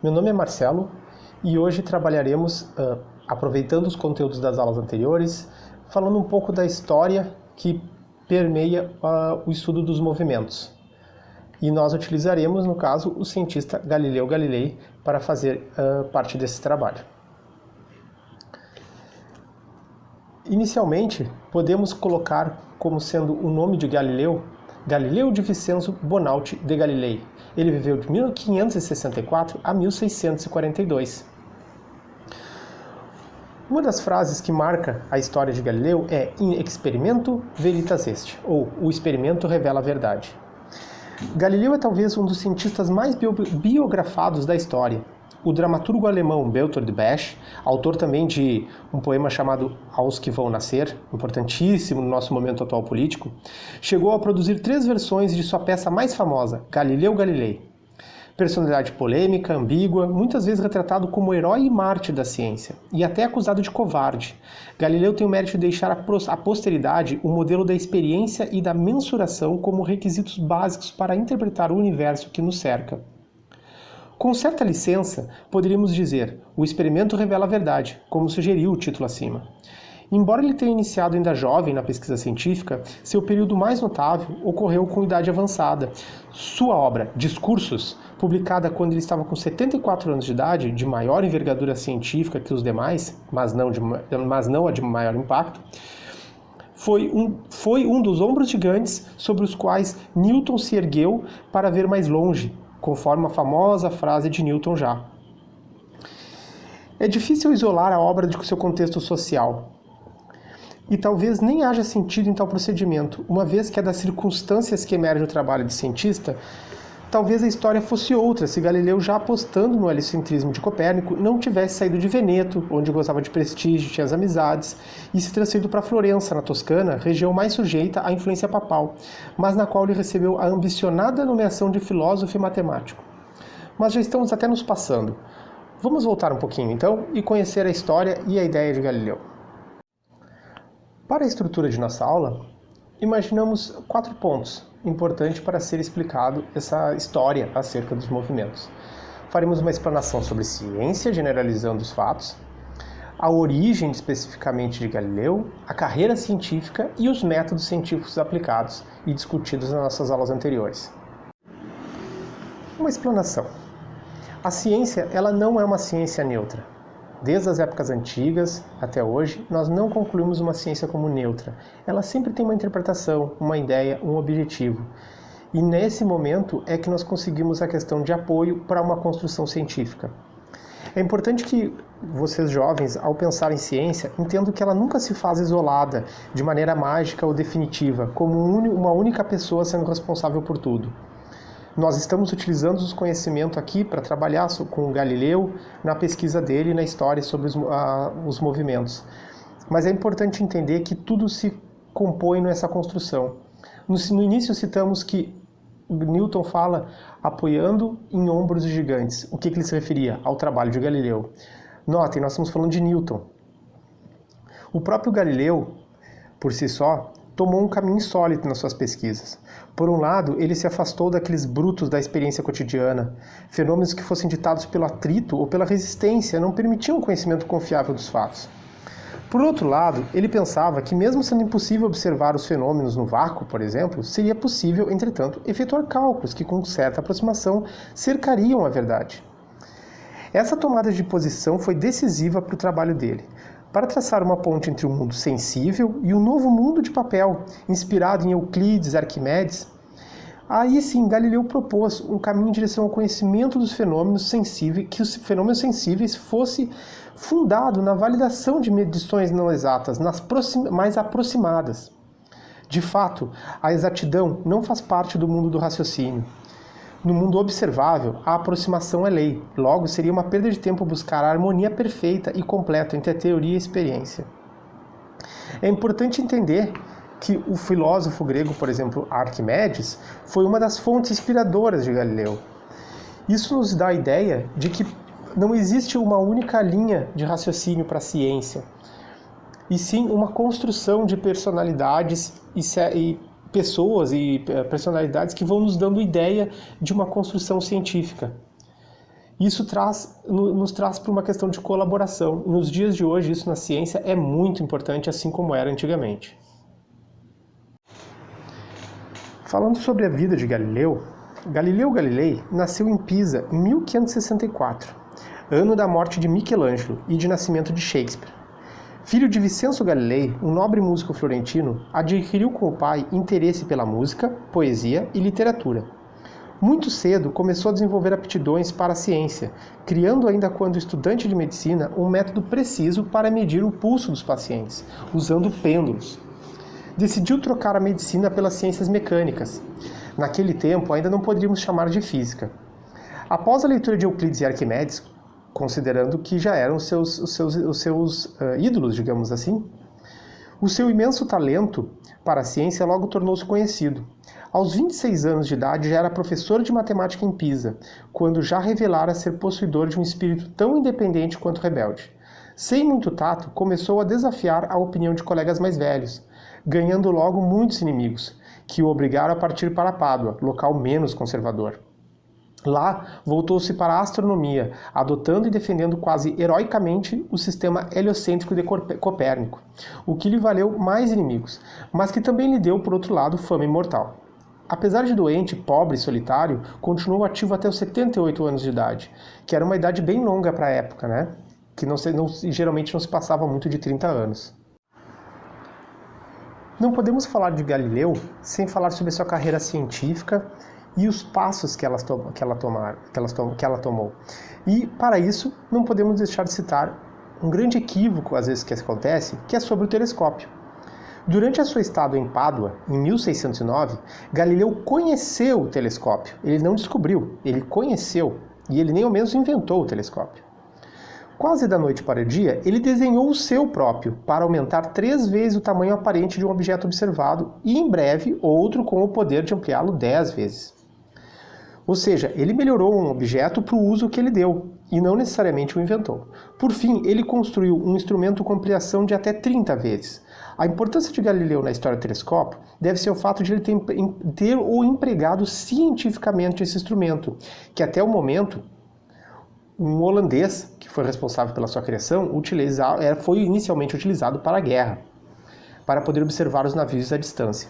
Meu nome é Marcelo e hoje trabalharemos, aproveitando os conteúdos das aulas anteriores, falando um pouco da história que permeia o estudo dos movimentos. E nós utilizaremos, no caso, o cientista Galileu Galilei para fazer parte desse trabalho. Inicialmente, podemos colocar como sendo o nome de Galileu, Galileu de Vincenzo Bonaldi de Galilei. Ele viveu de 1564 a 1642. Uma das frases que marca a história de Galileu é "In experimento veritas est", ou "O experimento revela a verdade". Galileu é talvez um dos cientistas mais biografados da história. O dramaturgo alemão Bertolt Brecht, autor também de um poema chamado Aos que Vão Nascer, importantíssimo no nosso momento atual político, chegou a produzir 3 versões de sua peça mais famosa, Galileu Galilei. Personalidade polêmica, ambígua, muitas vezes retratado como herói e mártir da ciência, e até acusado de covarde. Galileu tem o mérito de deixar à posteridade o modelo da experiência e da mensuração como requisitos básicos para interpretar o universo que nos cerca. Com certa licença, poderíamos dizer, o experimento revela a verdade, como sugeriu o título acima. Embora ele tenha iniciado ainda jovem na pesquisa científica, seu período mais notável ocorreu com idade avançada. Sua obra, Discursos, publicada quando ele estava com 74 anos de idade, de maior envergadura científica que os demais, mas não a de maior impacto, foi um dos ombros gigantes sobre os quais Newton se ergueu para ver mais longe, conforme a famosa frase de Newton já. É difícil isolar a obra de seu contexto social, e talvez nem haja sentido em tal procedimento, uma vez que é das circunstâncias que emerge o trabalho de cientista. Talvez a história fosse outra se Galileu, já apostando no heliocentrismo de Copérnico, não tivesse saído de Veneto, onde gozava de prestígio, tinha as amizades, e se transferido para Florença, na Toscana, região mais sujeita à influência papal, mas na qual ele recebeu a ambicionada nomeação de filósofo e matemático. Mas já estamos até nos passando. Vamos voltar um pouquinho, então, e conhecer a história e a ideia de Galileu. Para a estrutura de nossa aula, imaginamos 4 pontos importantes para ser explicado essa história acerca dos movimentos. Faremos uma explanação sobre ciência, generalizando os fatos, a origem especificamente de Galileu, a carreira científica e os métodos científicos aplicados e discutidos nas nossas aulas anteriores. Uma explanação. A ciência, ela não é uma ciência neutra. Desde as épocas antigas até hoje, nós não concluímos uma ciência como neutra. Ela sempre tem uma interpretação, uma ideia, um objetivo. E nesse momento é que nós conseguimos a questão de apoio para uma construção científica. É importante que vocês jovens, ao pensar em ciência, entendam que ela nunca se faz isolada, de maneira mágica ou definitiva, como uma única pessoa sendo responsável por tudo. Nós estamos utilizando os conhecimentos aqui para trabalhar com o Galileu na pesquisa dele e na história sobre os movimentos. Mas é importante entender que tudo se compõe nessa construção. No início citamos que Newton fala apoiando em ombros de gigantes. O que ele se referia? Ao trabalho de Galileu. Notem, nós estamos falando de Newton. O próprio Galileu, por si só, tomou um caminho insólito nas suas pesquisas. Por um lado, ele se afastou daqueles brutos da experiência cotidiana. Fenômenos que fossem ditados pelo atrito ou pela resistência não permitiam um conhecimento confiável dos fatos. Por outro lado, ele pensava que, mesmo sendo impossível observar os fenômenos no vácuo, por exemplo, seria possível, entretanto, efetuar cálculos que, com certa aproximação, cercariam a verdade. Essa tomada de posição foi decisiva para o trabalho dele, para traçar uma ponte entre o mundo sensível e o novo mundo de papel, inspirado em Euclides, Arquimedes. Aí sim, Galileu propôs um caminho em direção ao conhecimento dos fenômenos sensíveis, que os fenômenos sensíveis fosse fundado na validação de medições não exatas, mais aproximadas. De fato, a exatidão não faz parte do mundo do raciocínio. No mundo observável, a aproximação é lei. Logo, seria uma perda de tempo buscar a harmonia perfeita e completa entre a teoria e a experiência. É importante entender que o filósofo grego, por exemplo, Arquimedes, foi uma das fontes inspiradoras de Galileu. Isso nos dá a ideia de que não existe uma única linha de raciocínio para a ciência, e sim uma construção de personalidades e pessoas e personalidades que vão nos dando ideia de uma construção científica. Isso nos traz para uma questão de colaboração. Nos dias de hoje, isso na ciência é muito importante, assim como era antigamente. Falando sobre a vida de Galileu, Galileu Galilei nasceu em Pisa em 1564, ano da morte de Michelangelo e de nascimento de Shakespeare. Filho de Vicenzo Galilei, um nobre músico florentino, adquiriu com o pai interesse pela música, poesia e literatura. Muito cedo começou a desenvolver aptidões para a ciência, criando ainda quando estudante de medicina um método preciso para medir o pulso dos pacientes, usando pêndulos. Decidiu trocar a medicina pelas ciências mecânicas. Naquele tempo ainda não poderíamos chamar de física. Após a leitura de Euclides e Arquimedes, considerando que já eram os seus ídolos, digamos assim, o seu imenso talento para a ciência logo tornou-se conhecido. Aos 26 anos de idade já era professor de matemática em Pisa, quando já revelara ser possuidor de um espírito tão independente quanto rebelde. Sem muito tato, começou a desafiar a opinião de colegas mais velhos, ganhando logo muitos inimigos, que o obrigaram a partir para Pádua, local menos conservador. Lá, voltou-se para a astronomia, adotando e defendendo quase heroicamente o sistema heliocêntrico de Copérnico, o que lhe valeu mais inimigos, mas que também lhe deu, por outro lado, fama imortal. Apesar de doente, pobre e solitário, continuou ativo até os 78 anos de idade, que era uma idade bem longa para a época, né? Que geralmente não se passava muito de 30 anos. Não podemos falar de Galileu sem falar sobre sua carreira científica e os passos que ela tomou. E, para isso, não podemos deixar de citar um grande equívoco, às vezes, que acontece, que é sobre o telescópio. Durante a sua estada em Pádua, em 1609, Galileu conheceu o telescópio. Ele não descobriu, ele conheceu, e ele nem ao menos inventou o telescópio. Quase da noite para o dia, ele desenhou o seu próprio, para aumentar 3 vezes o tamanho aparente de um objeto observado, e em breve outro com o poder de ampliá-lo 10 vezes. Ou seja, ele melhorou um objeto para o uso que ele deu, e não necessariamente o inventou. Por fim, ele construiu um instrumento com ampliação de até 30 vezes. A importância de Galileu na história do telescópio deve-se ao fato de ele ter empregado cientificamente esse instrumento, que até o momento, um holandês, que foi responsável pela sua criação, foi inicialmente utilizado para a guerra, para poder observar os navios à distância.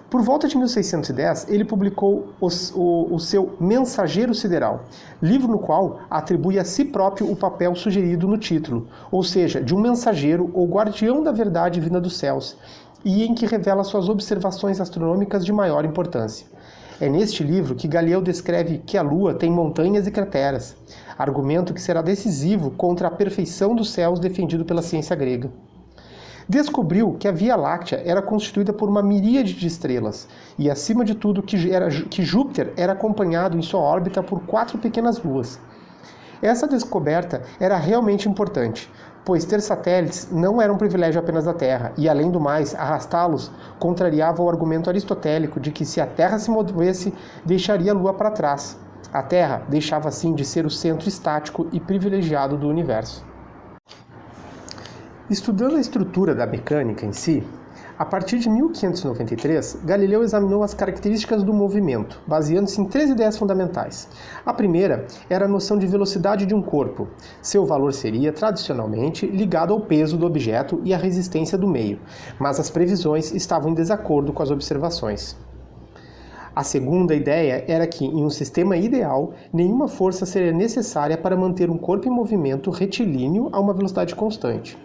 Por volta de 1610, ele publicou o seu Mensageiro Sideral, livro no qual atribui a si próprio o papel sugerido no título, ou seja, de um mensageiro ou guardião da verdade vinda dos céus, e em que revela suas observações astronômicas de maior importância. É neste livro que Galileu descreve que a Lua tem montanhas e crateras, argumento que será decisivo contra a perfeição dos céus defendido pela ciência grega. Descobriu que a Via Láctea era constituída por uma miríade de estrelas, e acima de tudo que Júpiter era acompanhado em sua órbita por 4 pequenas luas. Essa descoberta era realmente importante, pois ter satélites não era um privilégio apenas da Terra, e além do mais, arrastá-los contrariava o argumento aristotélico de que se a Terra se movesse, deixaria a Lua para trás. A Terra deixava assim de ser o centro estático e privilegiado do universo. Estudando a estrutura da mecânica em si, a partir de 1593, Galileu examinou as características do movimento, baseando-se em 3 ideias fundamentais. A primeira era a noção de velocidade de um corpo. Seu valor seria, tradicionalmente, ligado ao peso do objeto e à resistência do meio, mas as previsões estavam em desacordo com as observações. A segunda ideia era que, em um sistema ideal, nenhuma força seria necessária para manter um corpo em movimento retilíneo a uma velocidade constante.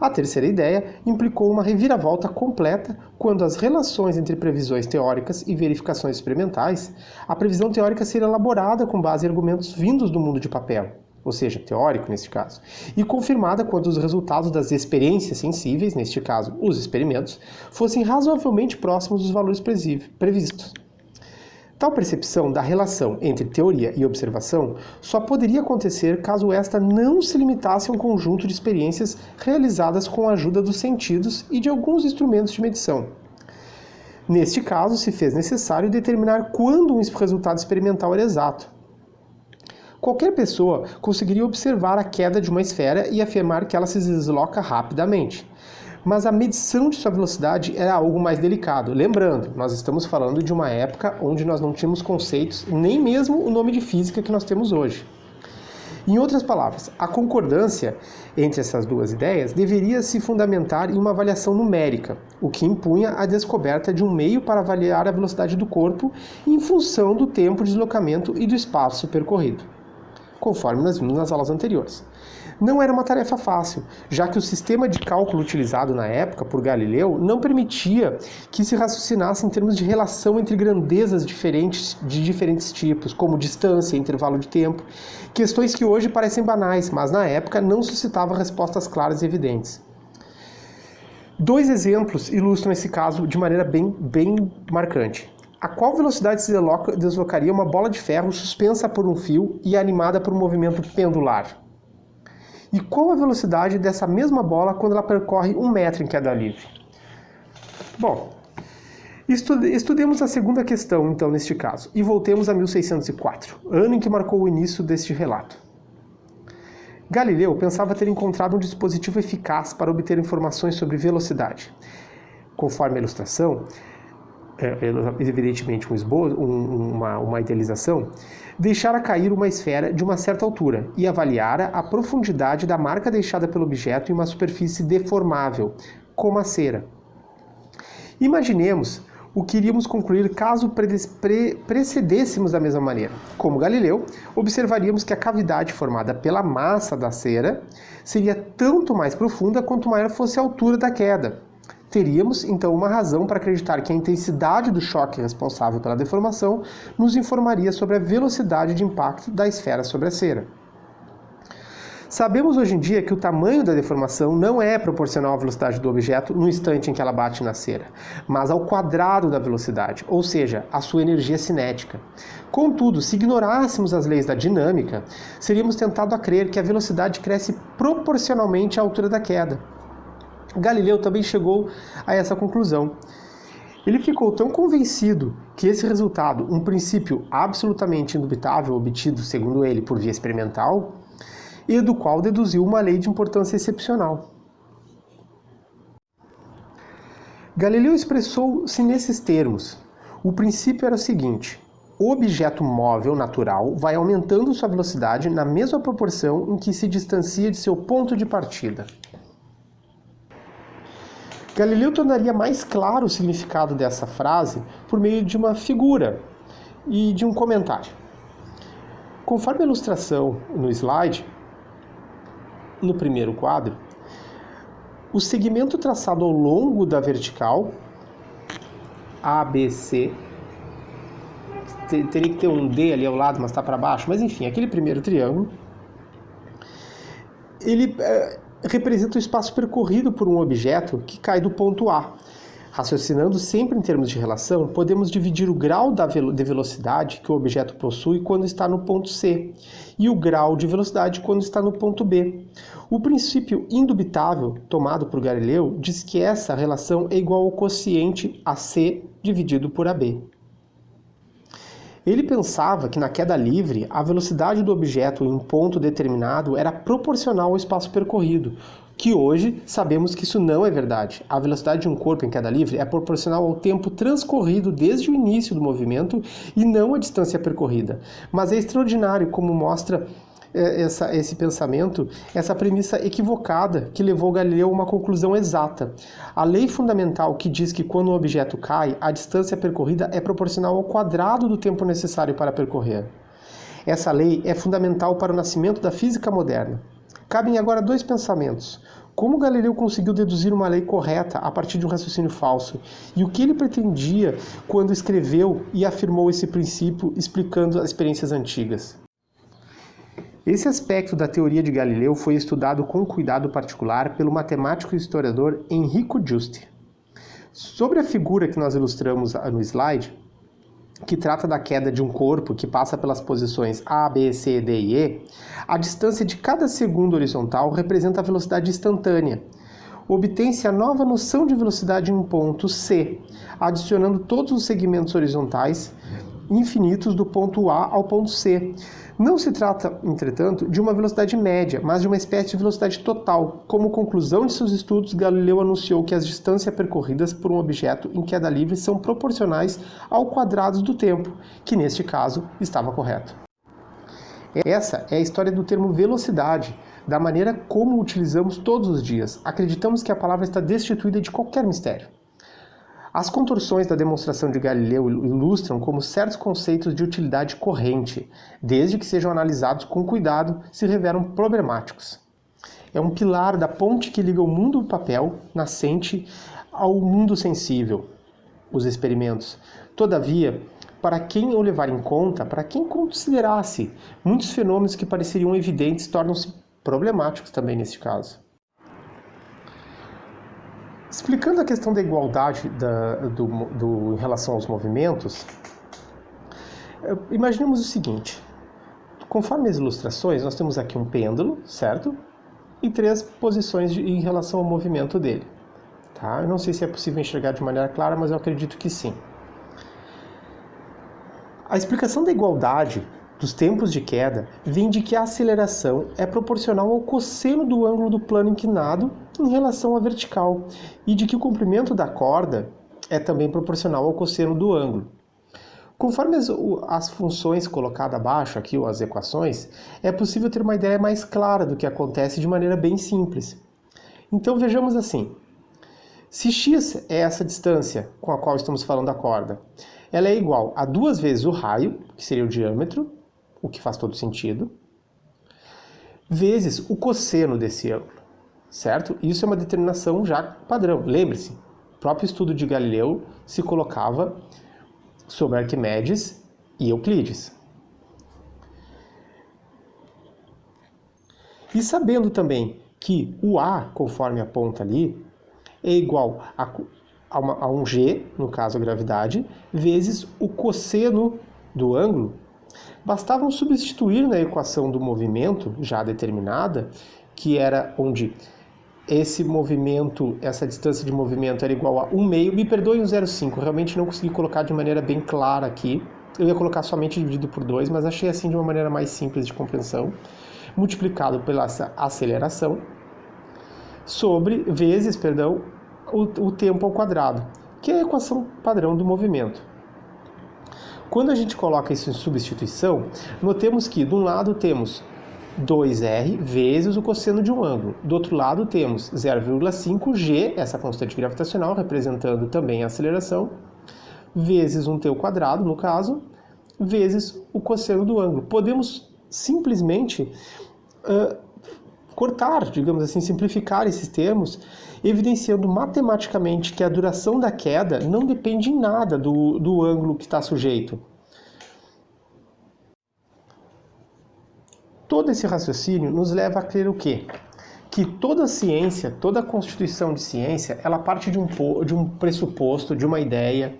A terceira ideia implicou uma reviravolta completa quando as relações entre previsões teóricas e verificações experimentais, a previsão teórica seria elaborada com base em argumentos vindos do mundo de papel, ou seja, teórico neste caso, e confirmada quando os resultados das experiências sensíveis, neste caso os experimentos, fossem razoavelmente próximos dos valores previstos. Tal percepção da relação entre teoria e observação só poderia acontecer caso esta não se limitasse a um conjunto de experiências realizadas com a ajuda dos sentidos e de alguns instrumentos de medição. Neste caso, se fez necessário determinar quando um resultado experimental era exato. Qualquer pessoa conseguiria observar a queda de uma esfera e afirmar que ela se desloca rapidamente. mas a medição de sua velocidade era algo mais delicado. Lembrando, nós estamos falando de uma época onde nós não tínhamos conceitos, nem mesmo o nome de física que nós temos hoje. Em outras palavras, a concordância entre essas duas ideias deveria se fundamentar em uma avaliação numérica, o que impunha a descoberta de um meio para avaliar a velocidade do corpo em função do tempo de deslocamento e do espaço percorrido, conforme nós vimos nas aulas anteriores. Não era uma tarefa fácil, já que o sistema de cálculo utilizado na época por Galileu não permitia que se raciocinasse em termos de relação entre grandezas diferentes de diferentes tipos, como distância, intervalo de tempo, questões que hoje parecem banais, mas na época não suscitavam respostas claras e evidentes. Dois exemplos ilustram esse caso de maneira bem marcante. A qual velocidade se deslocaria uma bola de ferro suspensa por um fio e animada por um movimento pendular? E qual a velocidade dessa mesma bola quando ela percorre 1 metro em queda livre? Bom, estudemos a segunda questão, então, neste caso, e voltemos a 1604, ano em que marcou o início deste relato. Galileu pensava ter encontrado um dispositivo eficaz para obter informações sobre velocidade. Conforme a ilustração, evidentemente uma idealização, deixara cair uma esfera de uma certa altura e avaliara a profundidade da marca deixada pelo objeto em uma superfície deformável, como a cera. Imaginemos o que iríamos concluir caso precedêssemos da mesma maneira. Como Galileu, observaríamos que a cavidade formada pela massa da cera seria tanto mais profunda quanto maior fosse a altura da queda. Teríamos, então, uma razão para acreditar que a intensidade do choque responsável pela deformação nos informaria sobre a velocidade de impacto da esfera sobre a cera. Sabemos hoje em dia que o tamanho da deformação não é proporcional à velocidade do objeto no instante em que ela bate na cera, mas ao quadrado da velocidade, ou seja, à sua energia cinética. Contudo, se ignorássemos as leis da dinâmica, seríamos tentados a crer que a velocidade cresce proporcionalmente à altura da queda. Galileu também chegou a essa conclusão. Ele ficou tão convencido que esse resultado, um princípio absolutamente indubitável obtido, segundo ele, por via experimental, e do qual deduziu uma lei de importância excepcional. Galileu expressou-se nesses termos. O princípio era o seguinte: o objeto móvel natural vai aumentando sua velocidade na mesma proporção em que se distancia de seu ponto de partida. Galileu tornaria mais claro o significado dessa frase por meio de uma figura e de um comentário. Conforme a ilustração no slide, no primeiro quadro, o segmento traçado ao longo da vertical, ABC, teria que ter um D ali ao lado, mas está para baixo, mas enfim, aquele primeiro triângulo, ele representa o espaço percorrido por um objeto que cai do ponto A. Raciocinando sempre em termos de relação, podemos dividir o grau de velocidade que o objeto possui quando está no ponto C e o grau de velocidade quando está no ponto B. O princípio indubitável tomado por Galileu diz que essa relação é igual ao quociente AC dividido por AB. Ele pensava que na queda livre, a velocidade do objeto em um ponto determinado era proporcional ao espaço percorrido, que hoje sabemos que isso não é verdade. A velocidade de um corpo em queda livre é proporcional ao tempo transcorrido desde o início do movimento e não à distância percorrida. Mas é extraordinário como mostra esse pensamento, essa premissa equivocada que levou Galileu a uma conclusão exata. A lei fundamental que diz que quando um objeto cai, a distância percorrida é proporcional ao quadrado do tempo necessário para percorrer. Essa lei é fundamental para o nascimento da física moderna. Cabem agora dois pensamentos. Como Galileu conseguiu deduzir uma lei correta a partir de um raciocínio falso? E o que ele pretendia quando escreveu e afirmou esse princípio explicando as experiências antigas? Esse aspecto da teoria de Galileu foi estudado com cuidado particular pelo matemático e historiador Enrico Giusti. Sobre a figura que nós ilustramos no slide, que trata da queda de um corpo que passa pelas posições A, B, C, D e E, a distância de cada segundo horizontal representa a velocidade instantânea. Obtém-se a nova noção de velocidade em um ponto C, adicionando todos os segmentos horizontais infinitos do ponto A ao ponto C. Não se trata, entretanto, de uma velocidade média, mas de uma espécie de velocidade total. Como conclusão de seus estudos, Galileu anunciou que as distâncias percorridas por um objeto em queda livre são proporcionais ao quadrado do tempo, que neste caso estava correto. Essa é a história do termo velocidade, da maneira como o utilizamos todos os dias. Acreditamos que a palavra está destituída de qualquer mistério. As contorções da demonstração de Galileu ilustram como certos conceitos de utilidade corrente, desde que sejam analisados com cuidado, se revelam problemáticos. É um pilar da ponte que liga o mundo do papel, nascente, ao mundo sensível, os experimentos. Todavia, para quem o levar em conta, para quem considerasse, muitos fenômenos que pareceriam evidentes tornam-se problemáticos também neste caso. Explicando a questão da igualdade em relação aos movimentos, imaginemos o seguinte: conforme as ilustrações, nós temos aqui um pêndulo, certo? E 3 posições em relação ao movimento dele. Tá? Eu não sei se é possível enxergar de maneira clara, mas eu acredito que sim. A explicação da igualdade dos tempos de queda vem de que a aceleração é proporcional ao cosseno do ângulo do plano inclinado em relação à vertical e de que o comprimento da corda é também proporcional ao cosseno do ângulo. Conforme as funções colocadas abaixo, aqui, ou as equações, é possível ter uma ideia mais clara do que acontece de maneira bem simples. Então vejamos assim: se x é essa distância com a qual estamos falando da corda, ela é igual a 2 vezes o raio, que seria o diâmetro, o que faz todo sentido, vezes o cosseno desse ângulo, certo? Isso é uma determinação já padrão. Lembre-se, o próprio estudo de Galileu se colocava sobre Arquimedes e Euclides. E sabendo também que o A, conforme aponta ali, é igual a um G, no caso a gravidade, vezes o cosseno do ângulo, bastavam substituir na equação do movimento, já determinada, que era onde esse movimento, essa distância de movimento era igual a 1/2, me perdoem o 0,5, realmente não consegui colocar de maneira bem clara aqui, eu ia colocar somente dividido por 2, mas achei assim de uma maneira mais simples de compreensão, multiplicado pela aceleração, vezes o tempo ao quadrado, que é a equação padrão do movimento. Quando a gente coloca isso em substituição, notemos que de um lado temos 2r vezes o cosseno de um ângulo. Do outro lado temos 0,5g, essa constante gravitacional, representando também a aceleração, vezes um t ao quadrado, no caso, vezes o cosseno do ângulo. Podemos simplesmente cortar, digamos assim, simplificar esses termos, evidenciando matematicamente que a duração da queda não depende em nada do ângulo que está sujeito. Todo esse raciocínio nos leva a crer o quê? Que toda ciência, toda constituição de ciência, ela parte de um pressuposto, de uma ideia,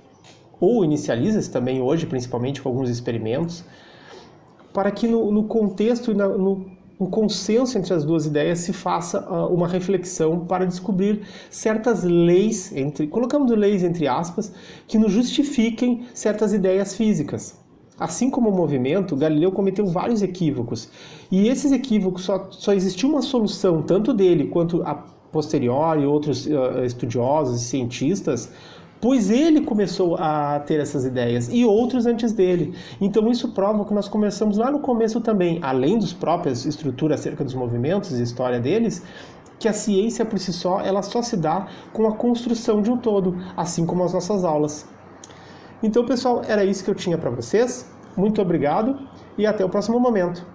ou inicializa-se também hoje, principalmente com alguns experimentos, para que no contexto e no consenso entre as duas ideias se faça uma reflexão para descobrir certas leis, colocamos leis entre aspas, que nos justifiquem certas ideias físicas. Assim como o movimento, Galileu cometeu vários equívocos, e esses equívocos só existiu uma solução, tanto dele quanto a posteriori, outros estudiosos e cientistas, pois ele começou a ter essas ideias e outros antes dele. Então isso prova que nós começamos lá no começo também, além das próprias estruturas acerca dos movimentos e história deles, que a ciência por si só, ela só se dá com a construção de um todo, assim como as nossas aulas. Então, pessoal, era isso que eu tinha para vocês. Muito obrigado e até o próximo momento.